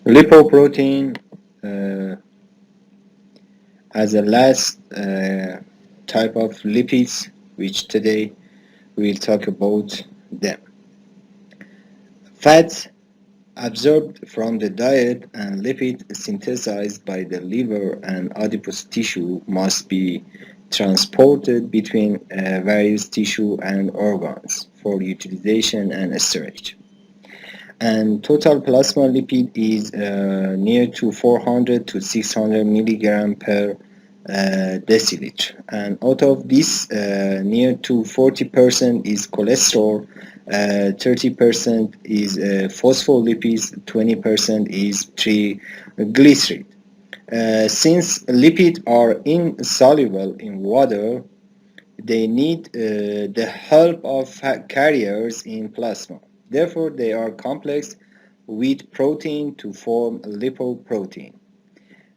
Lipoprotein uh, as a last type of lipids, which today we'll talk about them. Fats absorbed from the diet and lipids synthesized by the liver and adipose tissue must be transported between various tissue and organs for utilization and storage. And total plasma lipid is near to 400 to 600 milligram per deciliter. And out of this, near to 40% is cholesterol, 30% is phospholipids, 20% is triglyceride. Since lipids are insoluble in water, they need the help of carriers in plasma. Therefore, they are complex with protein to form lipoprotein.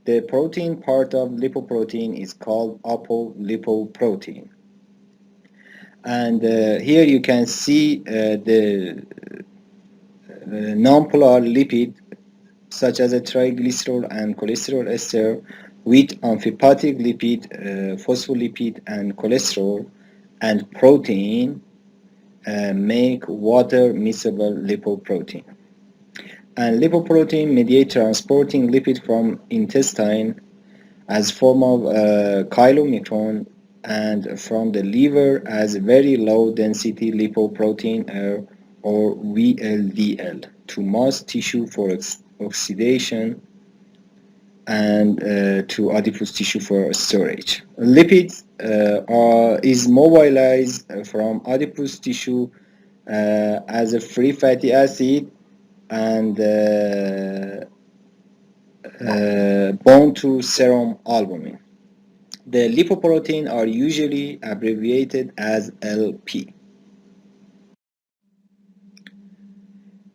The protein part of lipoprotein is called apolipoprotein. And here you can see the nonpolar lipid such as a triglycerol and cholesterol ester with amphipathic lipid, phospholipid and cholesterol and protein make water miscible lipoprotein. And lipoprotein mediate transporting lipid from intestine as form of chylomicron and from the liver as very low density lipoprotein or VLDL to mast tissue for oxidation and to adipose tissue for storage. Lipids is mobilized from adipose tissue as a free fatty acid and bound to serum albumin. The lipoprotein are usually abbreviated as LP.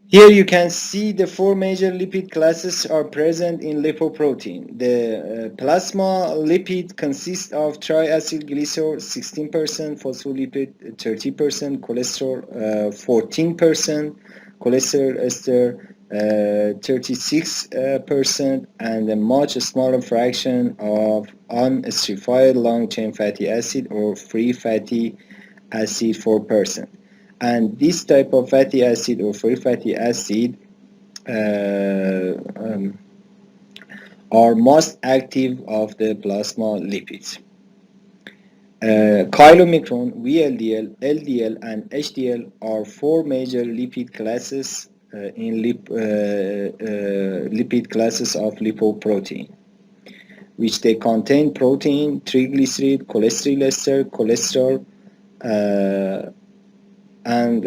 Here you can see the four major lipid classes are present in lipoprotein. The plasma lipid consists of triacylglycerol 16%, phospholipid 30%, cholesterol 14%, cholesterol ester 36%, and a much smaller fraction of unesterified long-chain fatty acid or free fatty acid 4%. And this type of fatty acid or free fatty acid are most active of the plasma lipids. Chylomicron, VLDL, LDL, and HDL are four major lipid classes in lipid classes of lipoprotein, which they contain protein, triglyceride, cholesterol ester, cholesterol, and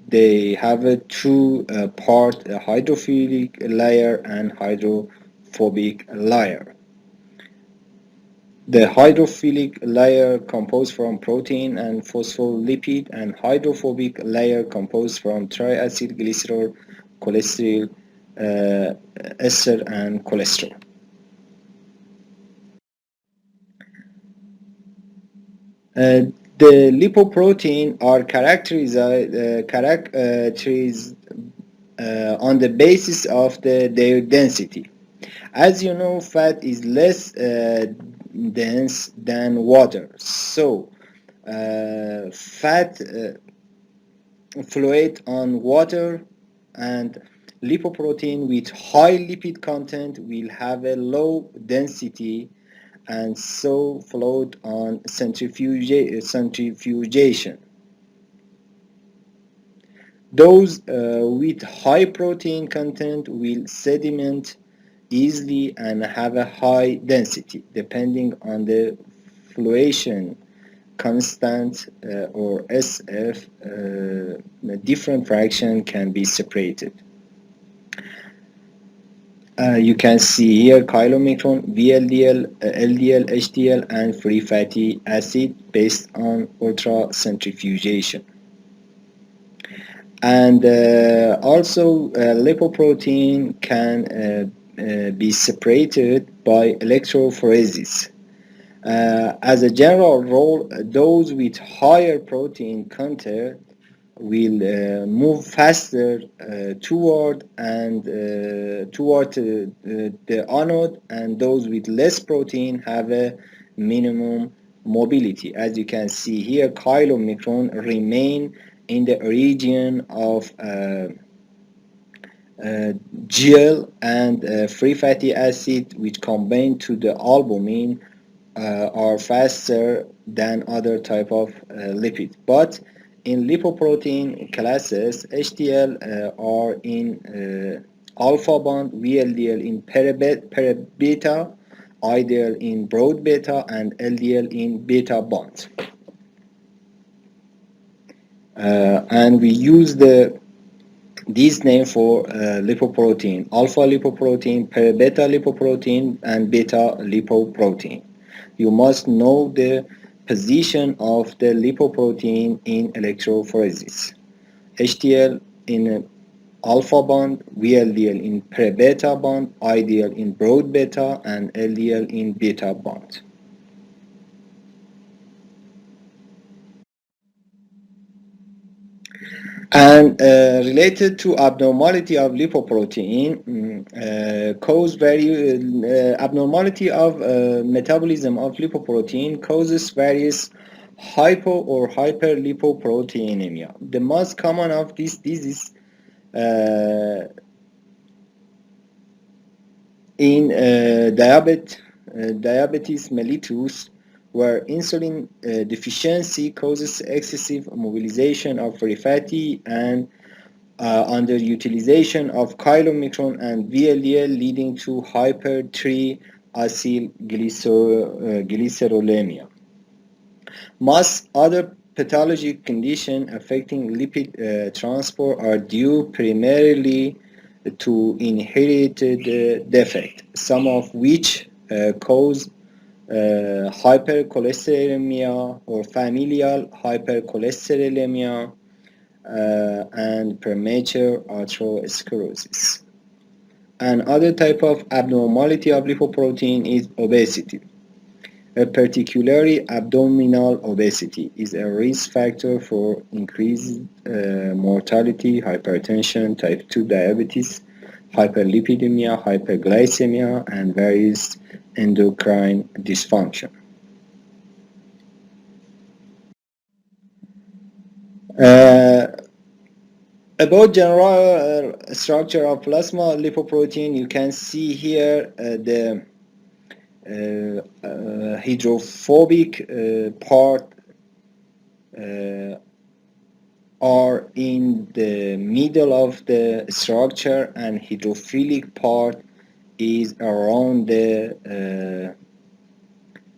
they have a two part hydrophilic layer and hydrophobic layer. The hydrophilic layer composed from protein and phospholipid and hydrophobic layer composed from triacylglycerol, cholesterol, ester and cholesterol. The lipoprotein are characterized on the basis of their density. As you know, fat is less dense than water, so fat float on water, and lipoprotein with high lipid content will have a low density and so float on centrifugation. Those with high protein content will sediment easily and have a high density. Depending on the fluation constant or SF, a different fraction can be separated. You can see here chylomicron, VLDL, LDL, HDL, and free fatty acid based on ultracentrifugation. And also lipoprotein can be separated by electrophoresis. As a general rule, those with higher protein content will move faster toward the anode, and those with less protein have a minimum mobility. As you can see here, chylomicron remain in the region of gel and free fatty acid, which combine to the albumin, are faster than other type of lipid. But in lipoprotein classes, HDL are in alpha bond, VLDL in para-beta, IDL in broad beta, and LDL in beta bond. And we use these names for lipoprotein: alpha lipoprotein, beta lipoprotein, and beta lipoprotein. You must know the position of the lipoprotein in electrophoresis. HDL in alpha bond, VLDL in pre-beta bond, IDL in broad beta, and LDL in beta bond. And related to abnormality of lipoprotein, abnormality of metabolism of lipoprotein causes various hypo or hyperlipoproteinemia. The most common of these diseases in diabetes mellitus, where insulin deficiency causes excessive mobilization of free fatty and underutilization of chylomicron and VLDL, leading to hyper 3-acyl glycerolemia. Most other pathologic conditions affecting lipid transport are due primarily to inherited defect, some of which cause hypercholesterolemia or familial hypercholesterolemia and premature atherosclerosis. Another type of abnormality of lipoprotein is obesity. Particularly abdominal obesity is a risk factor for increased mortality, hypertension, type 2 diabetes, hyperlipidemia, hyperglycemia, and various endocrine dysfunction. Uh, about general structure of plasma lipoprotein, you can see here the hydrophobic part are in the middle of the structure, and hydrophilic part is around the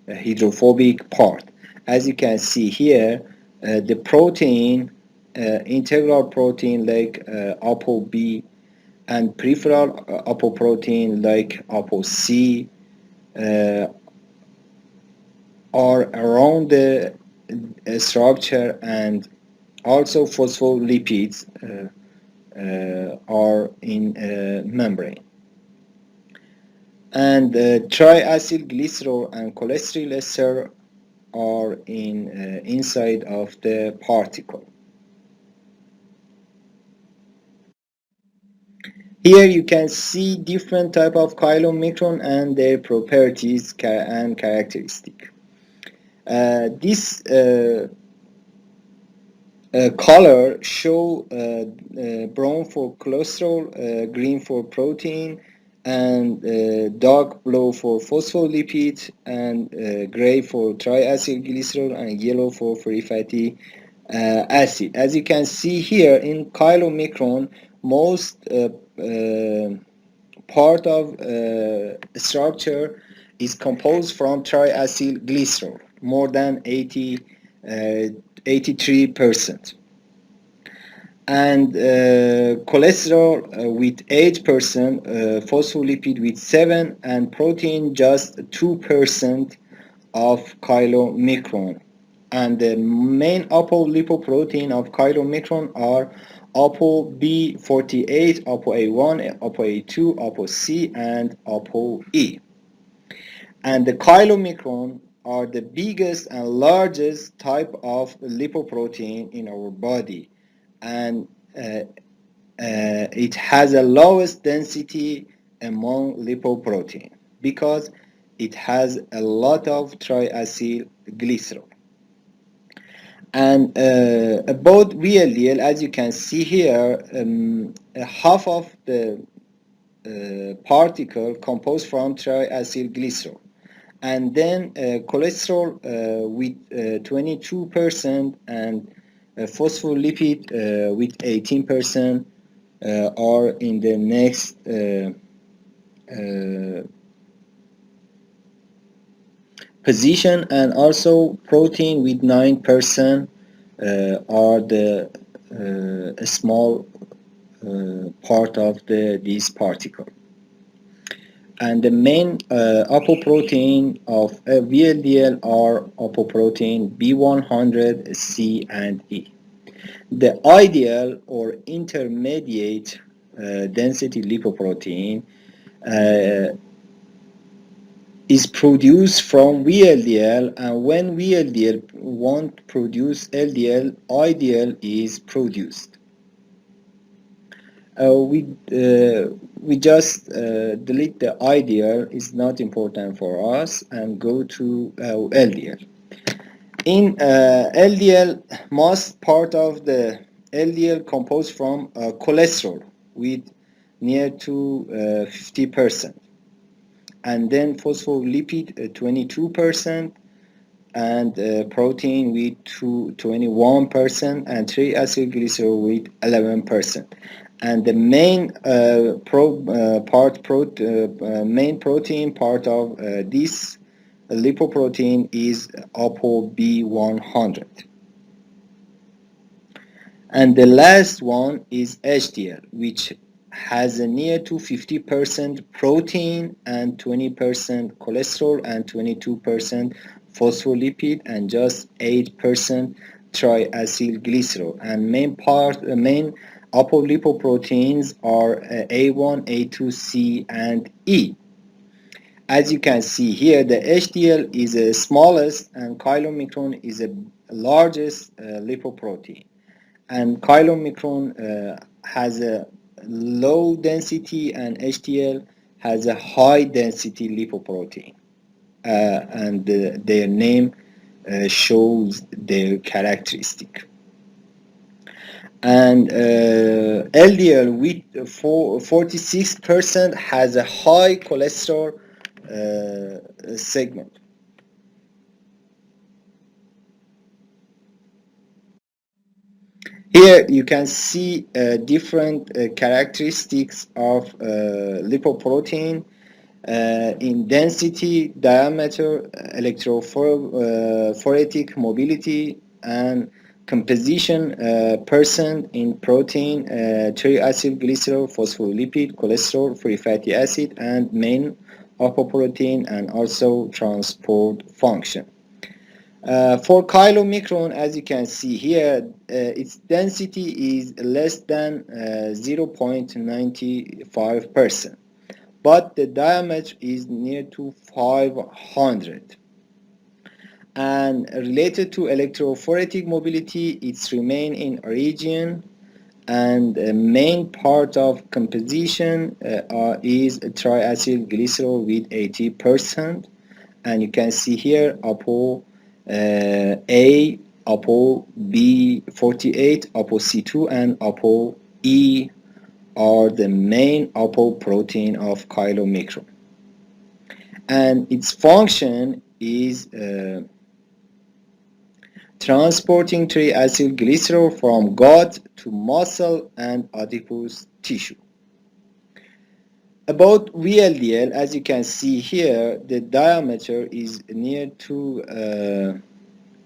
hydrophobic part. As you can see here, the protein, integral protein like ApoB, and peripheral apoprotein like ApoC are around the structure, and also phospholipids are in membrane. And triacylglycerol and cholesterol ester are in inside of the particle. Here you can see different type of chylomicron and their properties and characteristics. This color show brown for cholesterol, green for protein, and dark blue for phospholipid, and gray for triacylglycerol, and yellow for free fatty acid. As you can see here in chylomicron, most part of structure is composed from triacylglycerol, more than 83%, and cholesterol with 8%, phospholipid with 7%, and protein just 2% of chylomicron. And the main apolipoprotein of chylomicron are ApoB48, ApoA1, ApoA2, ApoC, and ApoE. And the chylomicron are the biggest and largest type of lipoprotein in our body, and it has a lowest density among lipoprotein because it has a lot of triacylglycerol. And about VLDL, as you can see here, half of the particle composed from triacylglycerol, and then cholesterol with 22% and phospholipid with 18% are in the next position, and also protein with 9% are the small part of this particle. And the main apoprotein of VLDL are apoprotein B100, C, and E. The ideal or intermediate density lipoprotein is produced from VLDL, and when VLDL won't produce LDL, ideal is produced. We just delete the ideal, is not important for us, and go to LDL. In LDL, most part of the LDL composed from cholesterol with near to 50%, and then phospholipid 22%, and protein with 21%, and triacylglycerol with 11%. And the main main protein part of this lipoprotein is ApoB100. And the last one is HDL, which has a near to 50% protein and 20% cholesterol and 22% phospholipid and just 8% triacylglycerol. And main apolipoproteins are A1, A2, C, and E. As you can see here, the HDL is the smallest and chylomicron is the largest lipoprotein. And chylomicron has a low density, and HDL has a high density lipoprotein. And their name shows their characteristic. And LDL with 46% has a high cholesterol segment. Here you can see different characteristics of lipoprotein in density, diameter, electrophoretic mobility, and composition percent in protein, triacylglycerol, phospholipid, cholesterol, free fatty acid, and main apoprotein, and also transport function. For chylomicron, as you can see here, its density is less than 0.95%, but the diameter is near to 500. And related to electrophoretic mobility, it's remain in origin, and the main part of composition is triacylglycerol with 80%. And you can see here Apo A, Apo B48, Apo C2, and Apo E are the main apoprotein of chylomicron. And its function is transporting triacylglycerol from gut to muscle and adipose tissue. About VLDL, as you can see here, the diameter is near to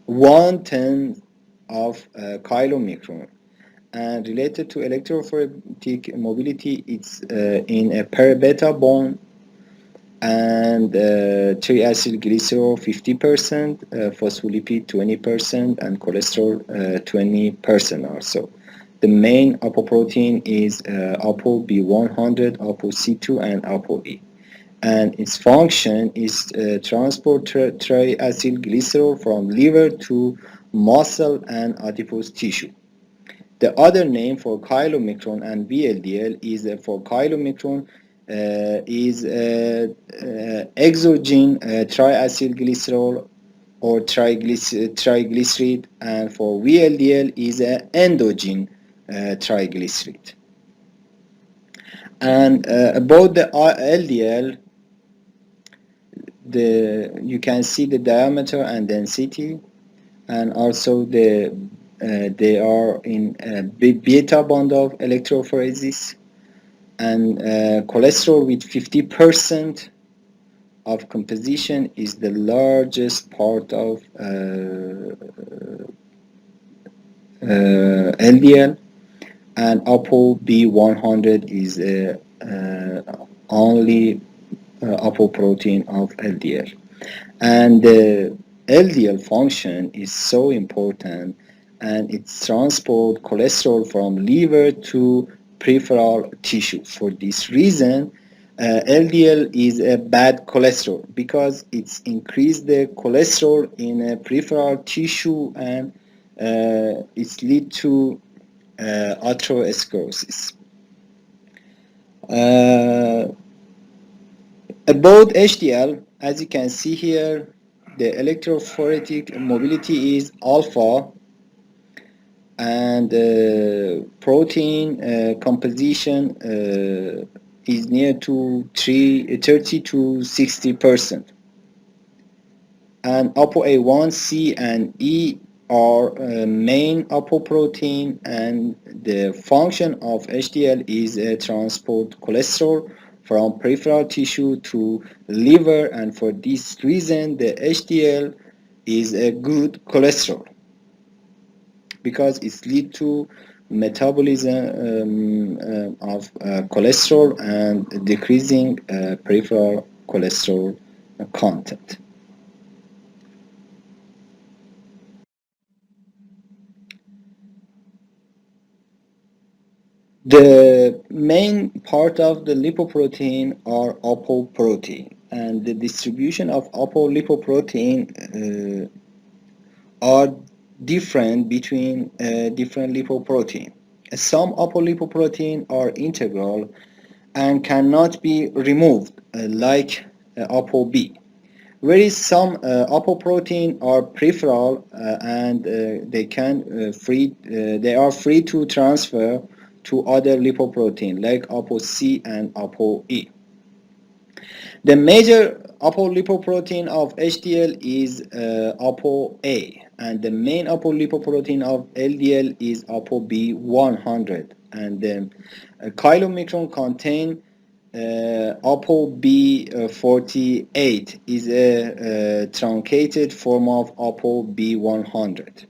1/10 of chylomicron. And related to electrophoretic mobility, it's in a per-beta bond, and triacylglycerol 50%, phospholipid 20%, and cholesterol 20% also. The main apoprotein is ApoB100, ApoC2, and ApoE. And its function is transport triacylglycerol from liver to muscle and adipose tissue. The other name for chylomicron and VLDL is for chylomicron is exogenous triacylglycerol or triglyceride, and for VLDL is endogenous triglyceride. And about the LDL, you can see the diameter and density, and also they are in beta bond of electrophoresis, and cholesterol with 50% of composition is the largest part of LDL, and ApoB100 is only apoprotein of LDL. And the LDL function is so important, and it transports cholesterol from liver to peripheral tissue. For this reason, LDL is a bad cholesterol because it's increased the cholesterol in a peripheral tissue, and it's lead to atherosclerosis. About HDL, as you can see here, the electrophoretic mobility is alpha, and protein composition is near to 30 to 60%. And ApoA1, C, and E are main apoprotein, and the function of HDL is transport cholesterol from peripheral tissue to liver, and for this reason the HDL is a good cholesterol because it leads to metabolism of cholesterol and decreasing peripheral cholesterol content. The main part of the lipoprotein are apoprotein, and the distribution of apolipoprotein are different between different lipoprotein. Some apolipoprotein are integral and cannot be removed, like ApoB. Whereas some apoprotein are peripheral, and they are free to transfer to other lipoprotein like ApoC and ApoE. The major apolipoprotein of HDL is ApoA, and the main apolipoprotein of LDL is ApoB100, and the chylomicron contain ApoB48 is a truncated form of ApoB100.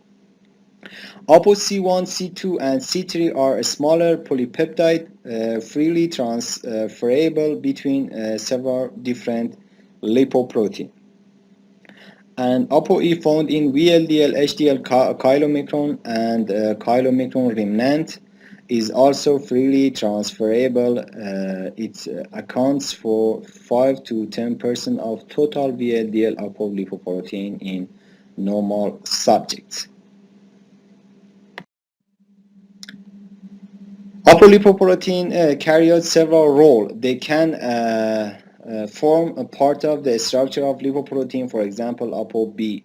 ApoC1, C2, and C3 are smaller polypeptide freely transferable between several different lipoproteins. And ApoE found in VLDL, HDL, chylomicron, and chylomicron remnant is also freely transferable. It accounts for 5 to 10% of total VLDL apolipoprotein in normal subjects. Apolipoprotein carry out several roles. They can form a part of the structure of lipoprotein, for example, ApoB.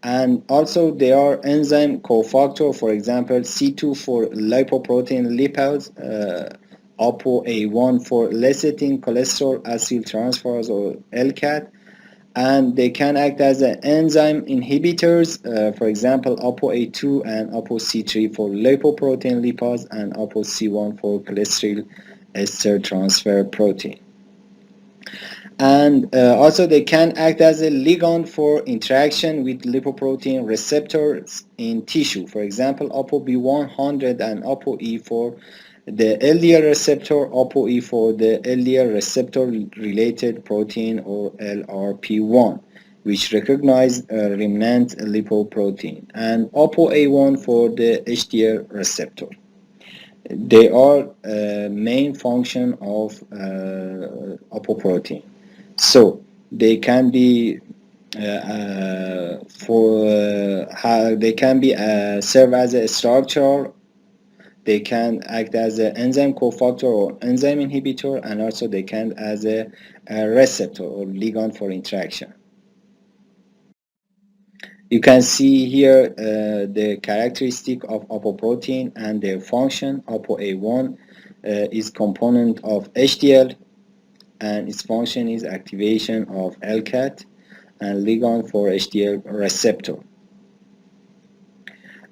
And also they are enzyme cofactor, for example, C2 for lipoprotein lipids, ApoA1 for lecithin cholesterol acyl transferase or LCAT, and they can act as enzyme inhibitors, for example ApoA2 and ApoC3 for lipoprotein lipids, and ApoC1 for cholesterol ester transfer protein. And also they can act as a ligand for interaction with lipoprotein receptors in tissue, for example ApoB100 and ApoE for the LDL receptor, ApoE for the LDL receptor related protein or LRP1, which recognize remnant lipoprotein, and ApoA1 for the HDL receptor. They are main function of apoprotein. So they can be serve as a structure They can act as an enzyme cofactor or enzyme inhibitor, and also they can as a receptor or ligand for interaction. You can see here the characteristic of apoprotein and their function. ApoA1 is component of HDL, and its function is activation of LCAT and ligand for HDL receptor.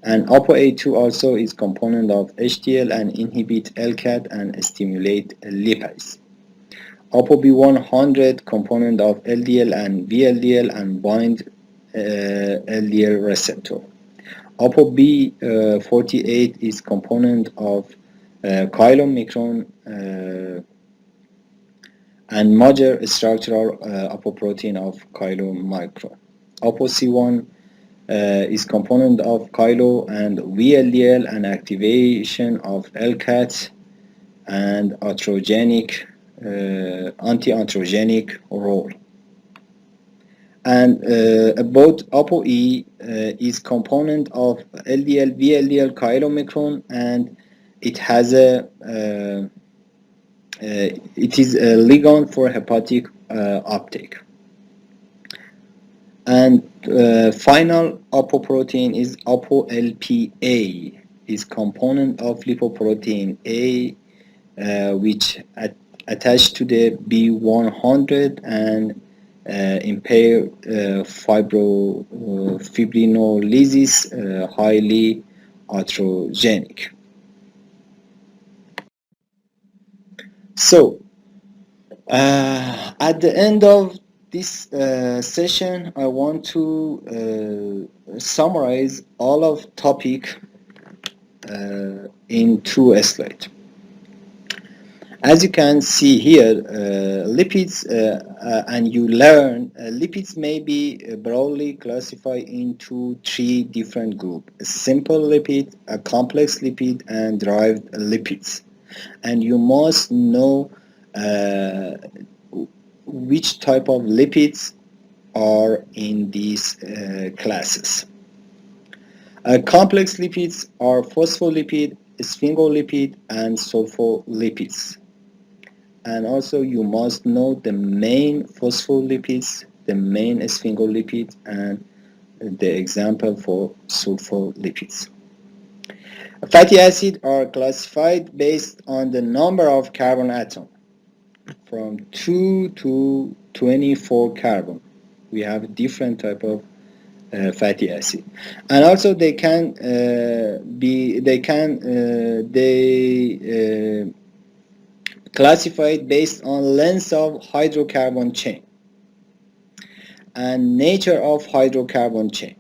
And ApoA2 also is component of HDL and inhibit LCAT and stimulate lipase. ApoB100 component of LDL and VLDL and bind LDL receptor. ApoB48 is component of chylomicron and major structural apoprotein of chylomicron. ApoC1 is component of chylo and VLDL and activation of LCAT and anti-androgenic role. And both ApoE is component of LDL, VLDL, chylomicron, and it has it is a ligand for hepatic uptake. And final apoprotein is ApoLPA, is component of lipoprotein A, which attached to the B100 and impair fibrinolysis, highly atherogenic. So, at the end of this session, I want to summarize all of topic in 2 slides. As you can see here, lipids, and you learn, lipids may be broadly classified into 3 different groups: a simple lipid, a complex lipid, and derived lipids. And you must know which type of lipids are in these classes. Complex lipids are phospholipid, sphingolipid, and sulfolipids. And also you must know the main phospholipids, the main sphingolipids, and the example for sulfolipids. Fatty acids are classified based on the number of carbon atoms, from 2 to 24 carbon. We have different type of fatty acid, and also they can classified based on length of hydrocarbon chain and nature of hydrocarbon chain,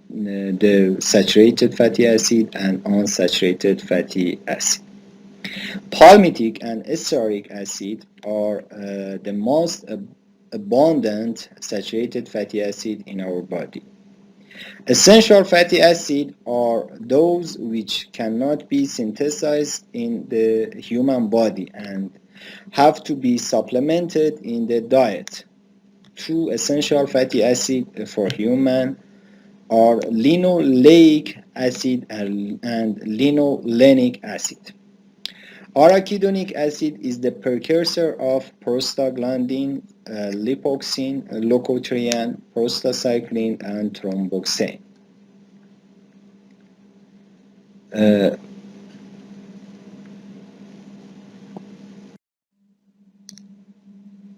the saturated fatty acid and unsaturated fatty acid. Palmitic and stearic acid are the most abundant saturated fatty acid in our body. Essential fatty acids are those which cannot be synthesized in the human body and have to be supplemented in the diet. 2 essential fatty acids for human are linoleic acid and linolenic acid. Arachidonic acid is the precursor of prostaglandin, lipoxin, leukotriene, prostacyclin, and thromboxane.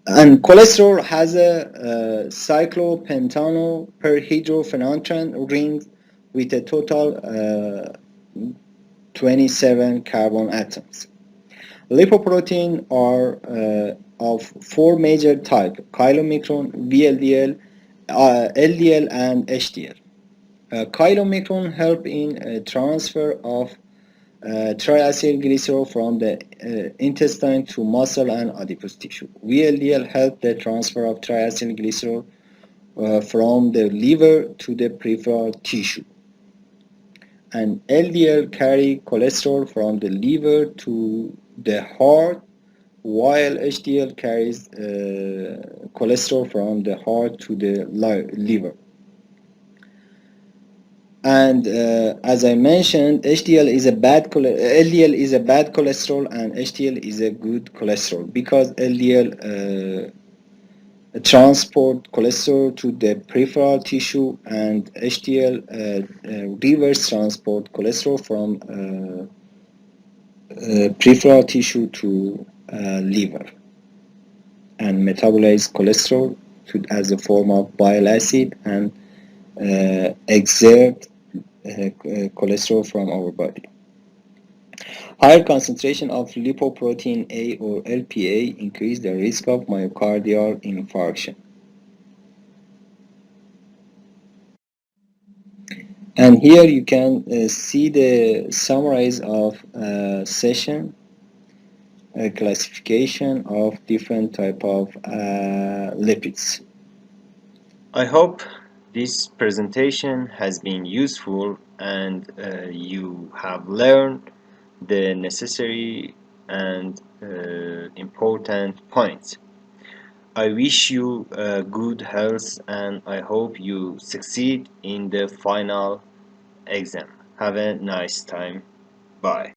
And cholesterol has a cyclopentano per hydrophenantran ring with a total 27 carbon atoms. Lipoprotein are of 4 major types: chylomicron, VLDL, LDL, and HDL. Chylomicron help in transfer of triacylglycerol from the intestine to muscle and adipose tissue. VLDL help the transfer of triacylglycerol from the liver to the peripheral tissue. And LDL carry cholesterol from the liver to the heart, while HDL carries cholesterol from the heart to the liver. And as I mentioned, LDL is a bad cholesterol, and HDL is a good cholesterol because LDL transport cholesterol to the peripheral tissue, and HDL reverse transport cholesterol from peripheral tissue to liver, and metabolize cholesterol as a form of bile acid, and exert cholesterol from our body. Higher concentration of lipoprotein A or LPA increase the risk of myocardial infarction. And here you can see the summarize of session, classification of different type of lipids. I hope this presentation has been useful and you have learned the necessary and important points. I wish you good health and I hope you succeed in the final exam. Have a nice time. Bye.